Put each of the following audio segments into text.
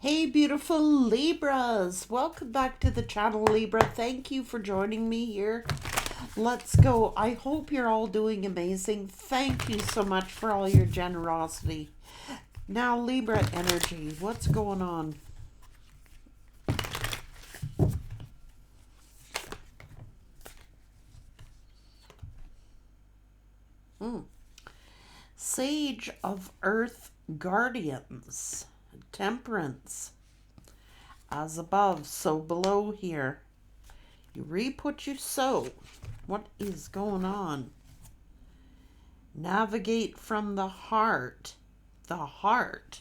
Hey, beautiful Libras. Welcome back to the channel, Libra. Thank you for joining me here. Let's go. I hope you're all doing amazing. Thank you so much for all your generosity. Now, Libra energy, what's going on? Sage of Earth Guardians. Temperance. As above, so below here. You reap what you sow. What is going on? Navigate from the heart. The heart.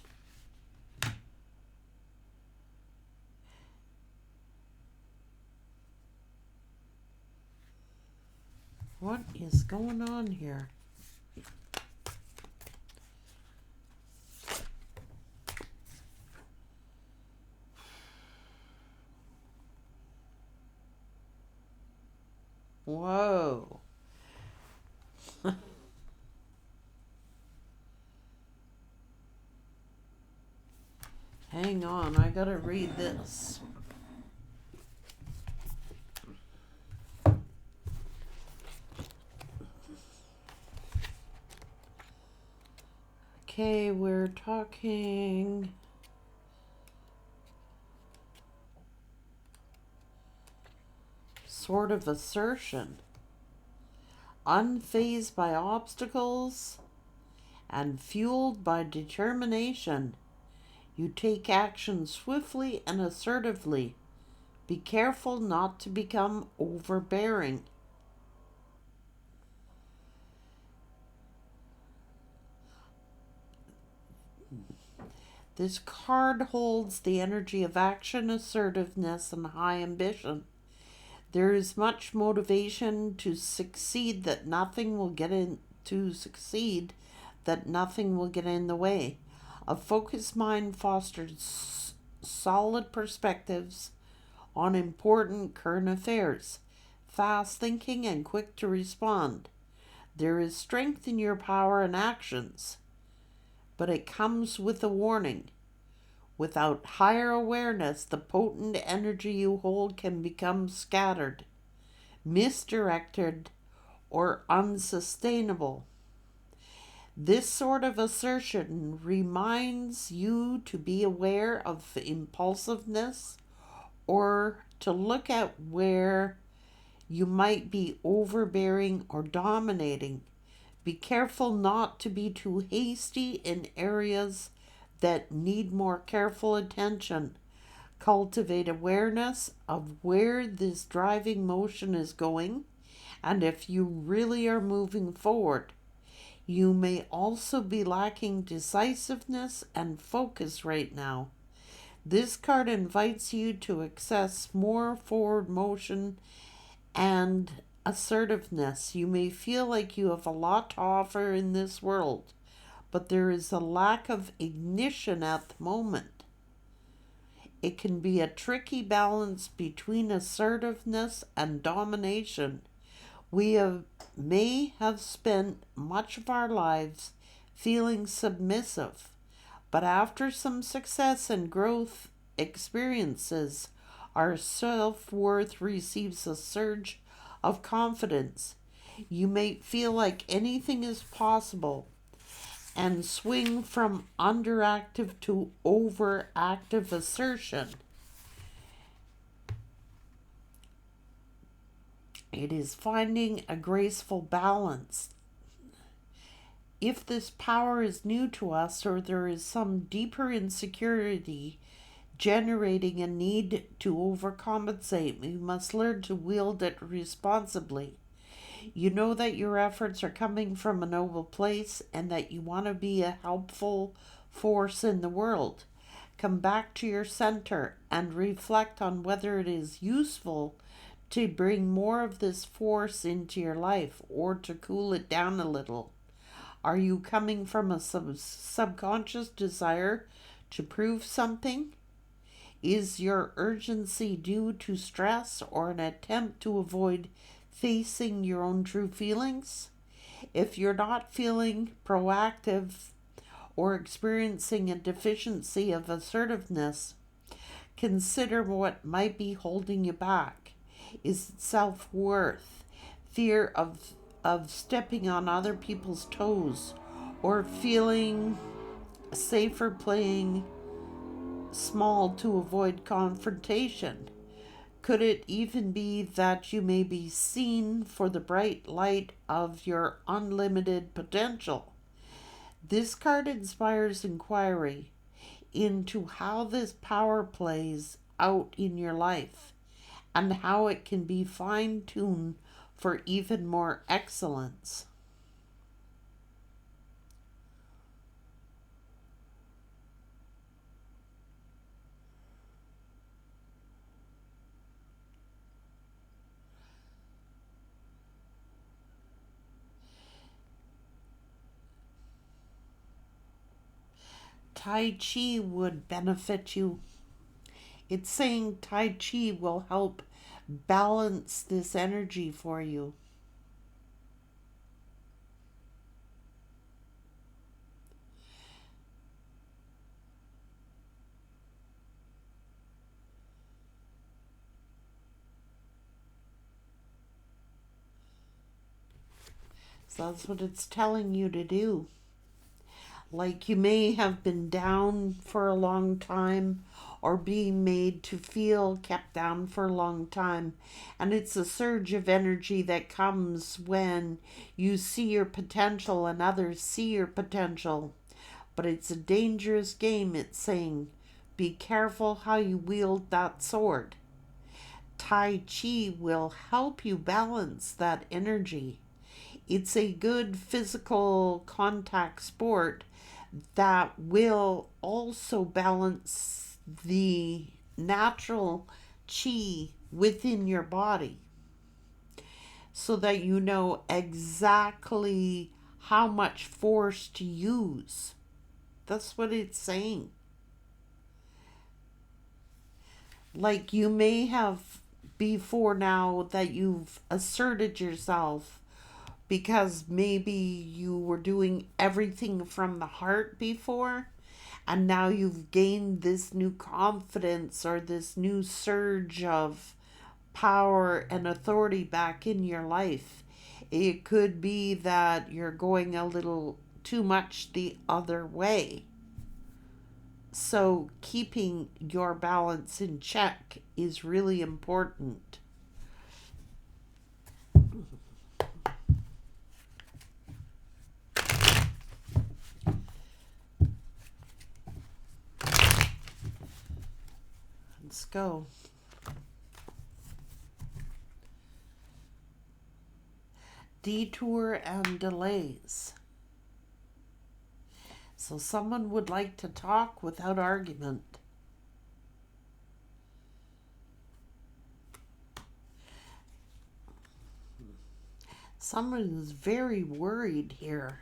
What is going on here? Whoa. Hang on, I gotta read this. Okay, we're talking sort of assertion. Unfazed by obstacles and fueled by determination. You take action swiftly and assertively. Be careful not to become overbearing. This card holds the energy of action, assertiveness, and high ambition. There is much motivation to succeed that nothing will get in the way. A focused mind fosters solid perspectives on important current affairs, fast thinking and quick to respond. There is strength in your power and actions, but it comes with a warning. Without higher awareness, the potent energy you hold can become scattered, misdirected, or unsustainable. This sort of assertion reminds you to be aware of impulsiveness or to look at where you might be overbearing or dominating. Be careful not to be too hasty in areas that need more careful attention. Cultivate awareness of where this driving motion is going and if you really are moving forward. You may also be lacking decisiveness and focus right now. This card invites you to access more forward motion and assertiveness. You may feel like you have a lot to offer in this world, but there is a lack of ignition at the moment. It can be a tricky balance between assertiveness and domination. May have spent much of our lives feeling submissive, but after some success and growth experiences, our self-worth receives a surge of confidence. You may feel like anything is possible and swing from underactive to overactive assertion. It is finding a graceful balance. If this power is new to us or there is some deeper insecurity generating a need to overcompensate, we must learn to wield it responsibly. You know that your efforts are coming from a noble place and that you want to be a helpful force in the world. Come back to your center and reflect on whether it is useful to bring more of this force into your life or to cool it down a little. Are you coming from a subconscious desire to prove something? Is your urgency due to stress or an attempt to avoid facing your own true feelings? If you're not feeling proactive or experiencing a deficiency of assertiveness, consider what might be holding you back. Is it self-worth, fear of stepping on other people's toes, or feeling safer playing small to avoid confrontation? Could it even be that you may be seen for the bright light of your unlimited potential? This card inspires inquiry into how this power plays out in your life and how it can be fine-tuned for even more excellence. Tai Chi would benefit you. It's saying Tai Chi will help balance this energy for you. So that's what it's telling you to do. Like you may have been down for a long time or being made to feel kept down for a long time. And it's a surge of energy that comes when you see your potential and others see your potential. But it's a dangerous game, it's saying. Be careful how you wield that sword. Tai Chi will help you balance that energy. It's a good physical contact sport that will also balance the natural chi within your body so that you know exactly how much force to use. That's what it's saying. Like you may have before now that you've asserted yourself because maybe you were doing everything from the heart before, and now you've gained this new confidence or this new surge of power and authority back in your life. It could be that you're going a little too much the other way. So keeping your balance in check is really important. Let's go. Detour and delays. So someone would like to talk without argument. Someone is very worried here.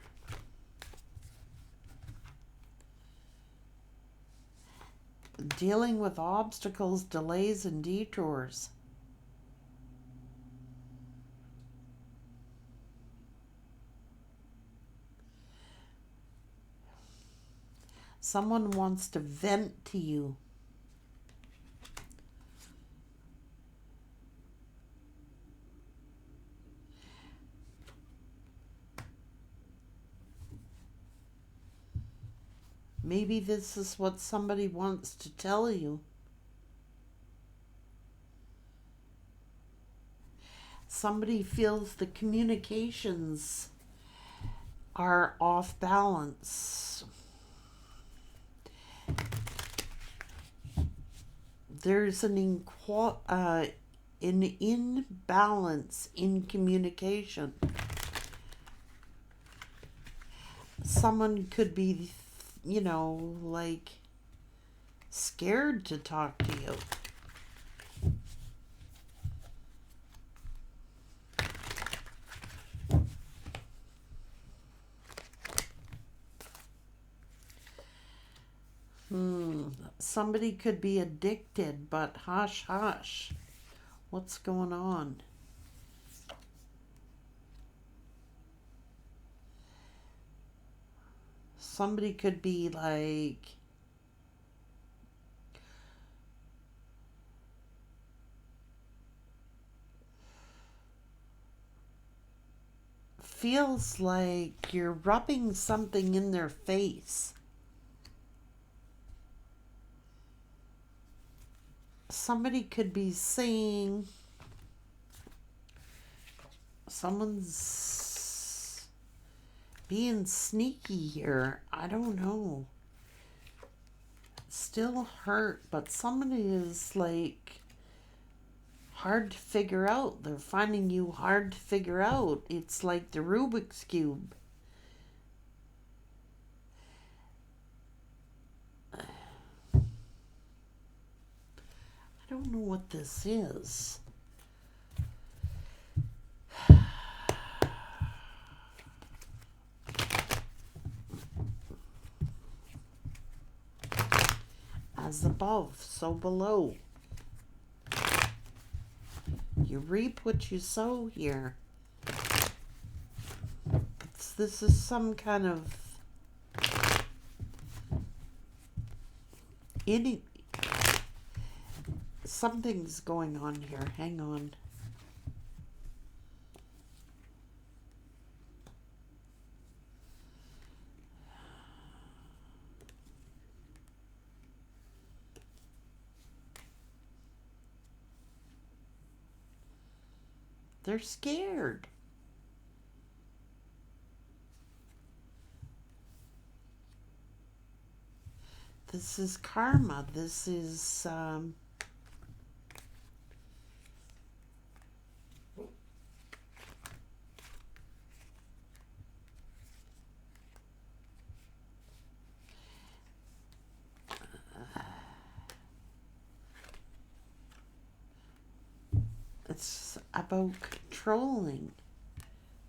Dealing with obstacles, delays, and detours. Someone wants to vent to you. Maybe this is what somebody wants to tell you. Somebody feels the communications are off balance. There's an imbalance in communication. Someone could be, like scared to talk to you. Somebody could be addicted, but hush, hush. What's going on? somebody could be like, feels like you're rubbing something in their face. Somebody could be saying, someone's being sneaky here. I don't know. Still hurt, but somebody is like hard to figure out. They're finding you hard to figure out. It's like the Rubik's Cube. I don't know what this is. As above, so below. You reap what you sow here. This is some kind of something's going on here. Hang on. They're scared. This is karma. This is it's about controlling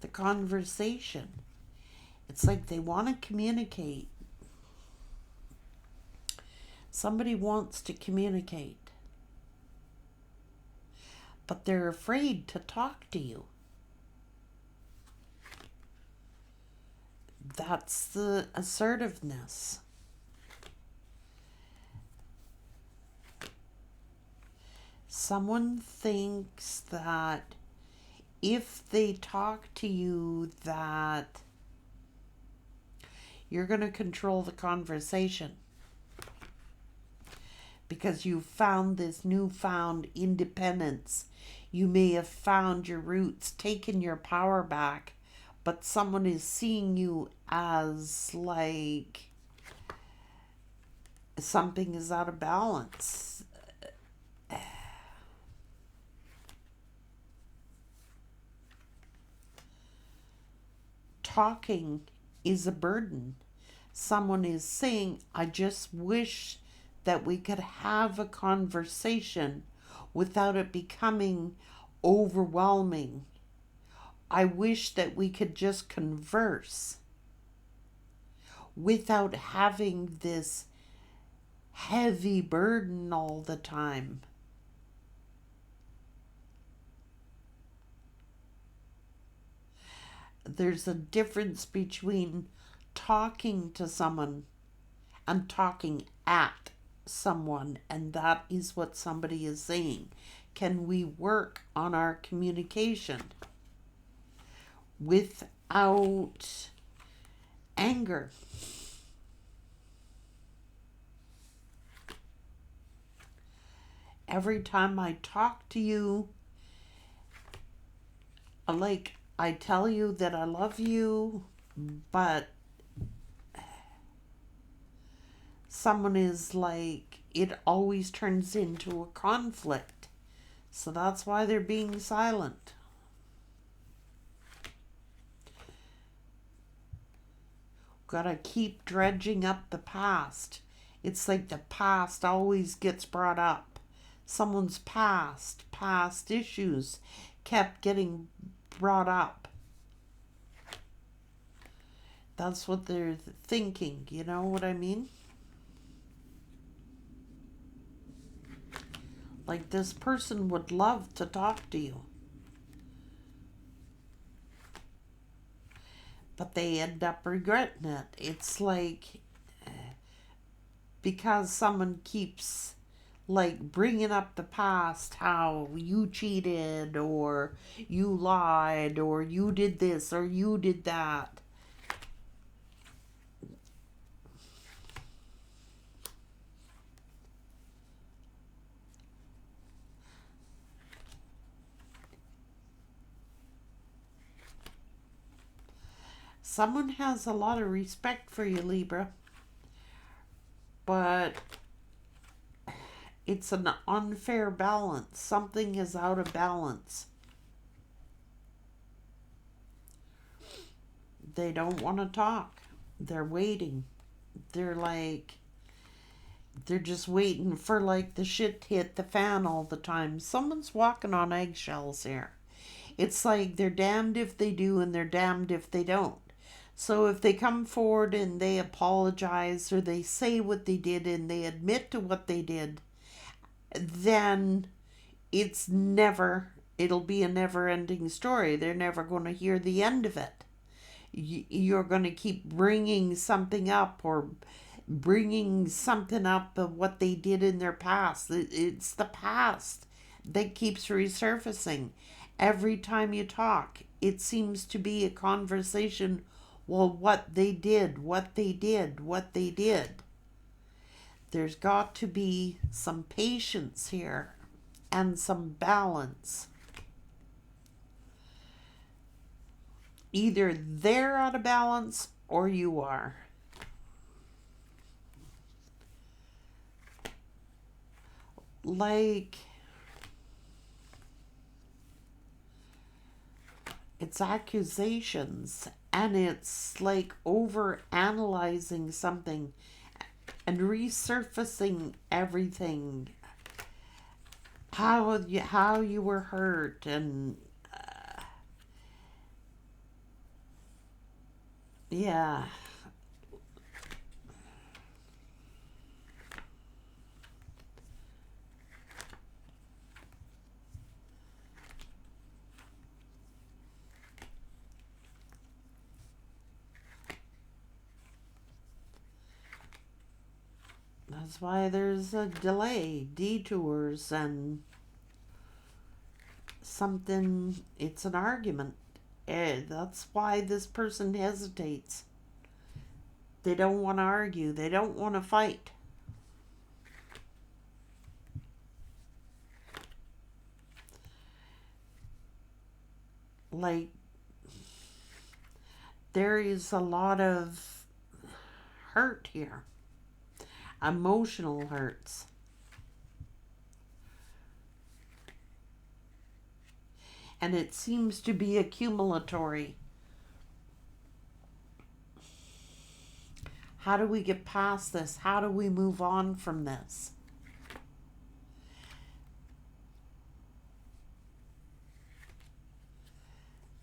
the conversation. It's like they want to communicate. Somebody wants to communicate, but they're afraid to talk to you. That's the assertiveness. Someone thinks that if they talk to you that you're going to control the conversation because you found this newfound independence. You may have found your roots, taken your power back, but someone is seeing you as like something is out of balance. Talking is a burden. Someone is saying, I just wish that we could have a conversation without it becoming overwhelming. I wish that we could just converse without having this heavy burden all the time. There's a difference between talking to someone and talking at someone, and that is what somebody is saying. Can we work on our communication without anger? Every time I talk to you, like I tell you that I love you, but someone is like, it always turns into a conflict. So that's why they're being silent. Gotta keep dredging up the past. It's like the past always gets brought up. Someone's past issues kept getting brought up. That's what they're thinking, you know what I mean? Like this person would love to talk to you. but they end up regretting it. It's like because someone keeps like bringing up the past, how you cheated or you lied or you did this or you did that. Someone has a lot of respect for you, Libra, but it's an unfair balance. Something is out of balance. They don't want to talk. They're waiting. They're like, they're just waiting for like the shit to hit the fan all the time. Someone's walking on eggshells here. It's like they're damned if they do and they're damned if they don't. So if they come forward and they apologize or they say what they did and they admit to what they did, then it'll be a never ending story. They're never going to hear the end of it. You're going to keep bringing something up or bringing something up of what they did in their past. It's the past that keeps resurfacing. Every time you talk, it seems to be a conversation. Well, what they did, what they did, what they did. There's got to be some patience here and some balance. Either they're out of balance or you are. Like, it's accusations and it's like over analyzing something and resurfacing everything, how you were hurt, and yeah. That's why there's a delay, detours, and something. It's an argument. That's why this person hesitates. They don't want to argue. They don't want to fight. Like, there is a lot of hurt here, emotional hurts. And it seems to be accumulatory. How do we get past this? How do we move on from this?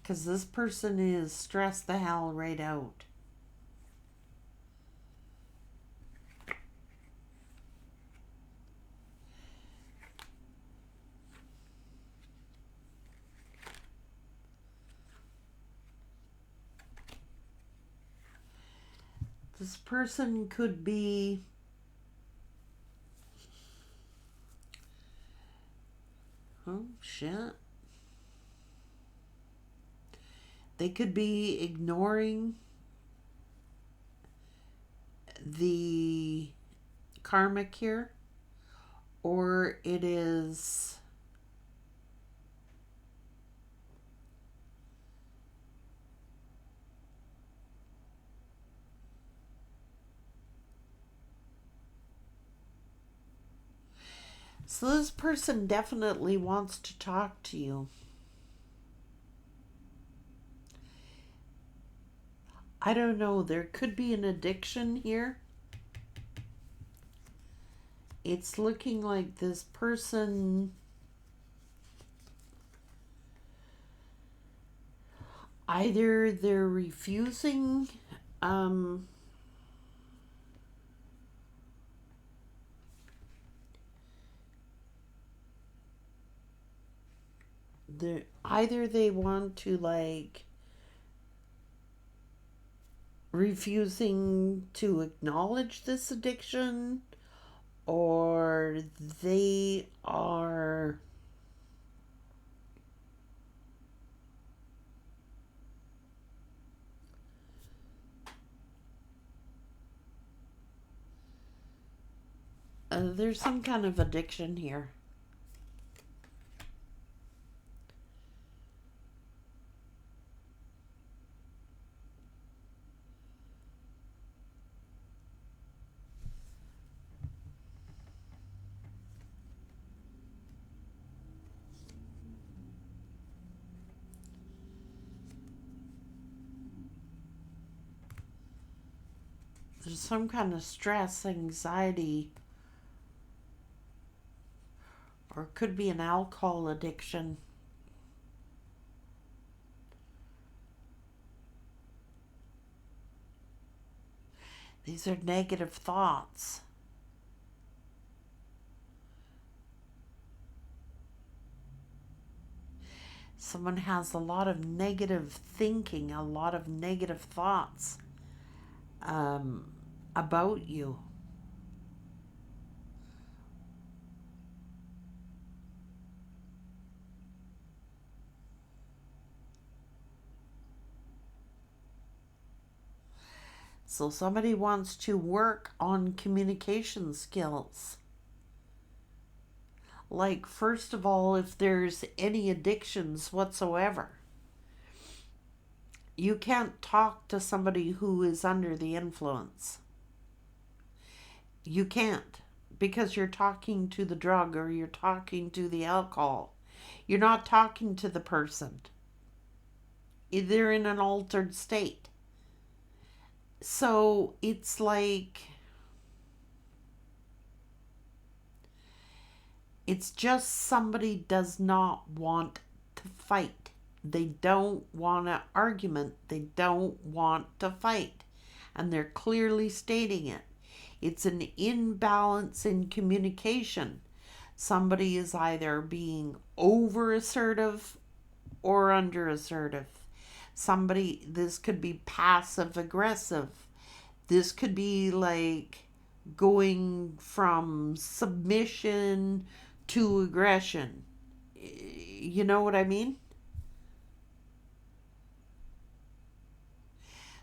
Because this person is stressed the hell right out. This person could be oh shit. They could be ignoring the karmic here, or it is so this person definitely wants to talk to you. I don't know, there could be an addiction here. It's looking like this person either they're refusing either they want to like refusing to acknowledge this addiction, or they are there's some kind of addiction here. There's some kind of stress, anxiety, or it could be an alcohol addiction. These are negative thoughts. Someone has a lot of negative thinking, a lot of negative thoughts about you. So somebody wants to work on communication skills. Like, first of all, if there's any addictions whatsoever, you can't talk to somebody who is under the influence. You can't, because you're talking to the drug or you're talking to the alcohol. You're not talking to the person. They're in an altered state. So it's like, it's just somebody does not want to fight. They don't want an argument. They don't want to fight. And they're clearly stating it. It's an imbalance in communication. Somebody is either being over assertive or under assertive. This could be passive aggressive. This could be like going from submission to aggression. You know what I mean?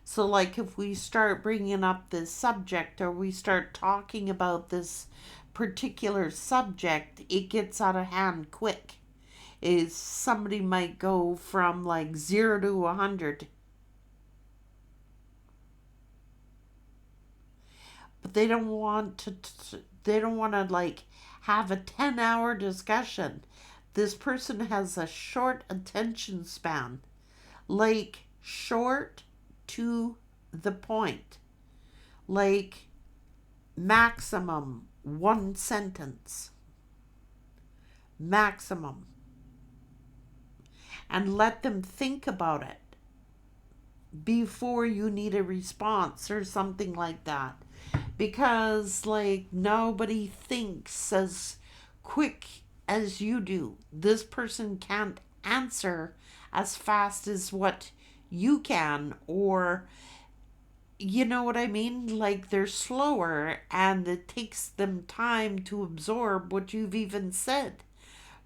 So, like, if we start bringing up this subject or we start talking about this particular subject, it gets out of hand quick. Is somebody might go from like 0 to 100, but they don't want to. They don't want to like have a 10-hour discussion. This person has a short attention span, like short to the point, like maximum 1 sentence, maximum, and let them think about it before you need a response or something like that, because like nobody thinks as quick as you do. This person can't answer as fast as what you can, or you know what I mean? Like they're slower and it takes them time to absorb what you've even said,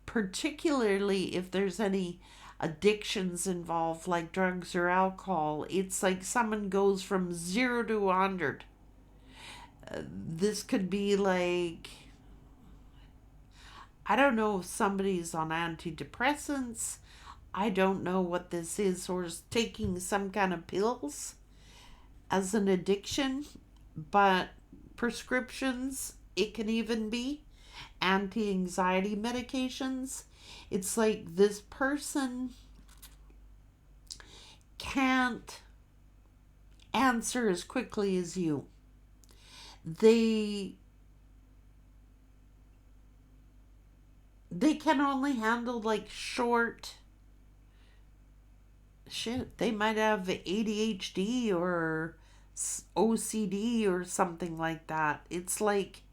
particularly if there's any addictions involved like drugs or alcohol. It's like someone goes from 0 to 100. This could be like, I don't know if somebody's on antidepressants. I don't know what this is, or is taking some kind of pills as an addiction, but prescriptions, it can even be anti-anxiety medications. It's like this person can't answer as quickly as you. They can only handle like short shit. They might have ADHD or OCD or something like that. It's like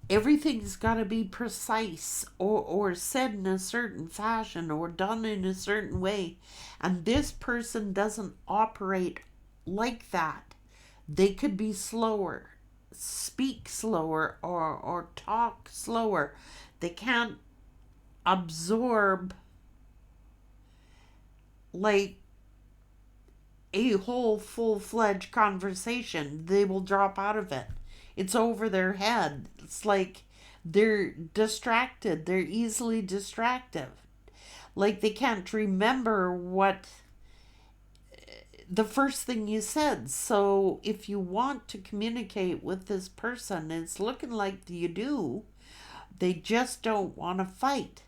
everything's got to be precise, or said in a certain fashion or done in a certain way. And this person doesn't operate like that. They could be slower, speak slower, or talk slower. They can't absorb like a whole full-fledged conversation. They will drop out of it. It's over their head. It's like they're distracted. They're easily distracted. Like they can't remember what the first thing you said. So if you want to communicate with this person, it's looking like you do. They just don't want to fight.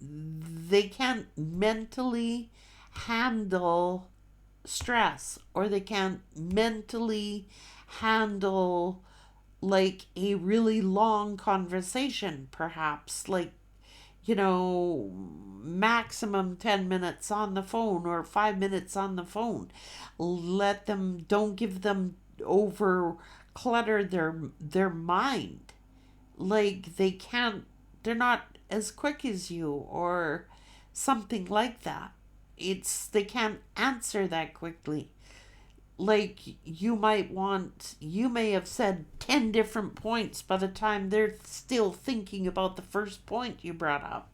They can't mentally handle stress, or they can't mentally handle like a really long conversation, perhaps like, maximum 10 minutes on the phone or 5 minutes on the phone. Don't give them over clutter their mind. Like they're not as quick as you or something like that. They can't answer that quickly. Like you may have said 10 different points by the time they're still thinking about the first point you brought up.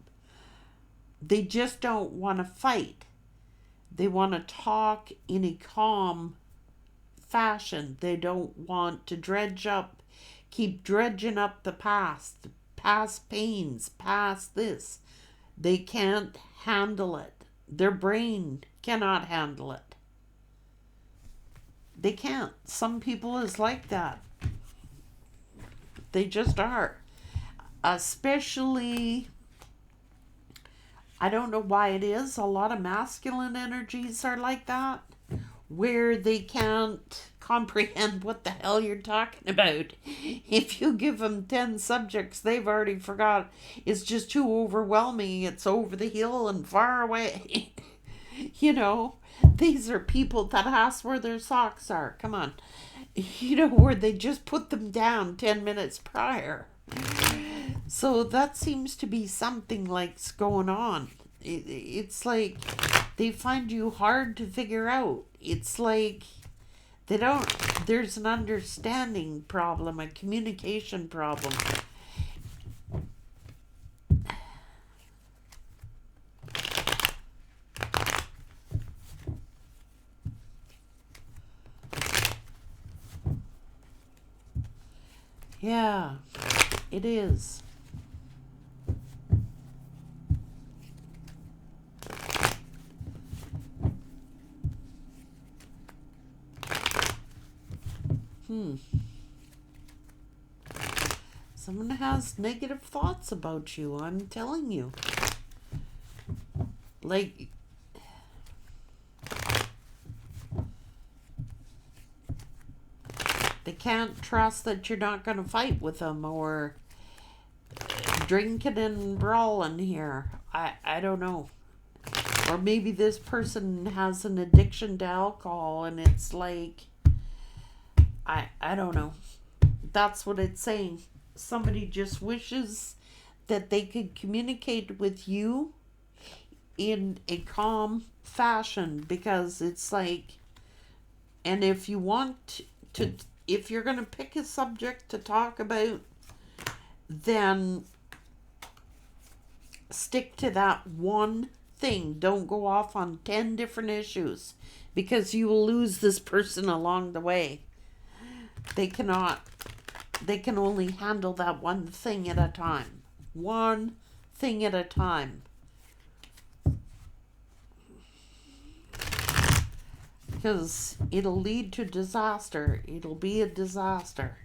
They just don't want to fight. They want to talk in a calm fashion. They don't want to keep dredging up the past pains, past this. They can't handle it. Their brain cannot handle it. They can't. Some people is like that. They just are. Especially, I don't know why it is, a lot of masculine energies are like that, where they can't comprehend what the hell you're talking about. If you give them 10 subjects, they've already forgot. It's just too overwhelming. It's over the hill and far away. These are people that ask where their socks are. Come on. Where they just put them down 10 minutes prior. So that seems to be something like's going on. It's like they find you hard to figure out. It's like there's an understanding problem, a communication problem. Yeah, it is. Someone has negative thoughts about you, I'm telling you. Like, they can't trust that you're not going to fight with them or drinking and brawling here. I don't know. Or maybe this person has an addiction to alcohol and it's like, I don't know. That's what it's saying. Somebody just wishes that they could communicate with you in a calm fashion, because it's like, and if you want to, if you're going to pick a subject to talk about, then stick to that one thing. Don't go off on 10 different issues, because you will lose this person along the way. They can only handle that one thing at a time. One thing at a time. Because it'll lead to disaster. It'll be a disaster.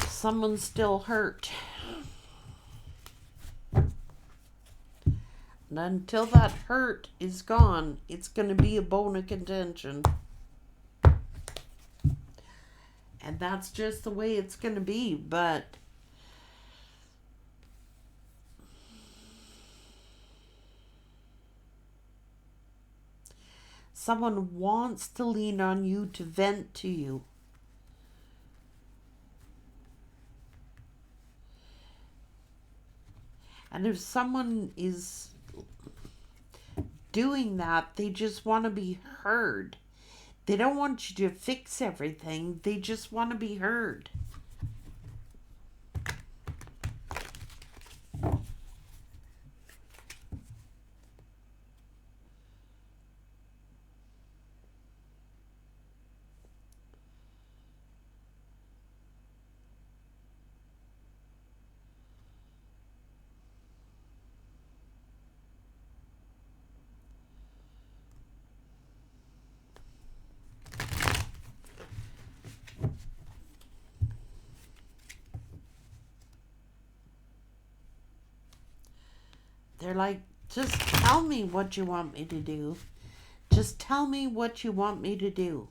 Someone's still hurt. And until that hurt is gone, it's going to be a bone of contention. And that's just the way it's going to be. But Someone wants to lean on you to vent to you. And if someone is doing that, they just want to be heard. They don't want you to fix everything. They just want to be heard. They're like, just tell me what you want me to do. Just tell me what you want me to do.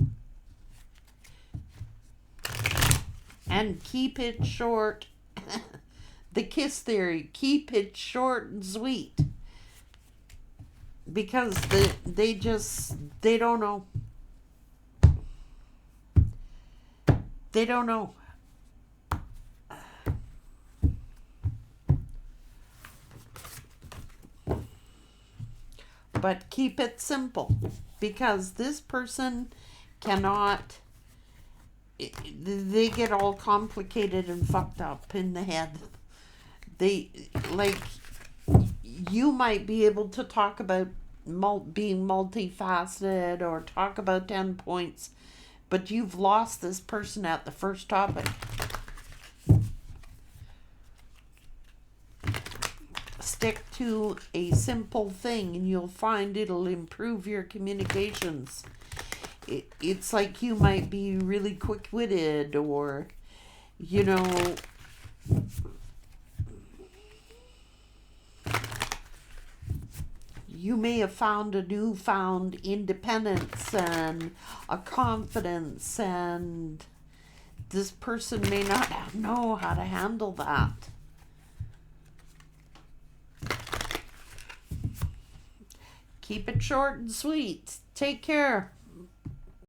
And keep it short. The kiss theory, keep it short and sweet. Because they don't know. They don't know. But keep it simple, because this person cannot, they get all complicated and fucked up in the head. They, like, you might be able to talk about being multifaceted or talk about 10 points, but you've lost this person at the first topic. Stick to a simple thing and you'll find it'll improve your communications. It's like you might be really quick-witted, or, you know, you may have found a newfound independence and a confidence, and this person may not know how to handle that. Keep it short and sweet. Take care.